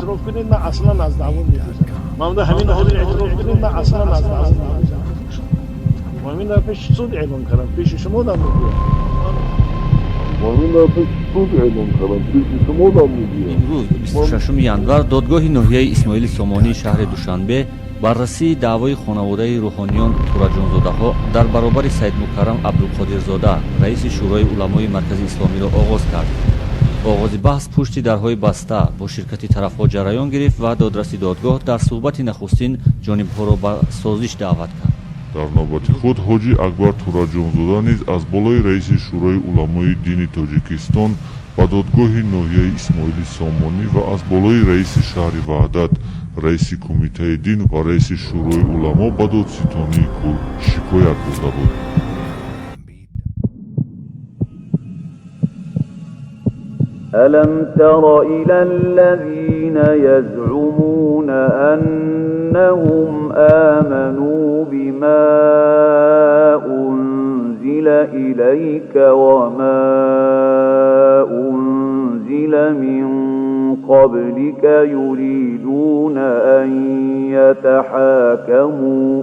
اعتراف کنید من اصلا از دعوا نمی‌کنم. محمد همین حاضر اعتراف کنید من اصلا از دعوا نمی‌کنم. همین در پیش سود اعلام کردم پیش شما دارم میگم. امروز 26 январ додгоҳи ноҳияи Исмоили Сомонии шаҳри Душанбе баррасии даъвои хонаводаи рӯҳониён тураҷонзодаҳо дар баробари Саид Мукаррам Абдулқодирзода, раиси шӯрои уламои Маркази Исломиро оғоз кард. оғози баҳс пушти дарҳои баста бо ширкати тарафҳо ҷараён гирифт ва додраси додгоҳ дар суҳбати нахустин ҷонибҳоро ба созиш даъват кард. дар навбати худ ҳоҷи Акбар Тураҷонзода низ аз болои раиси шӯрои уламои дини Тоҷикистон ба додгоҳи ноҳияи Исмоили Сомонӣ ва аз болои раиси шаҳри Ваҳдат, раиси кумитаи дин ва раиси шӯрои уламо ба додситонии кӯл шикоят бурда буд. ألم تر إلى الذين يزعمون أنهم آمنوا بما أنزل إليك وما أنزل من قبلك يريدون أن يتحاكموا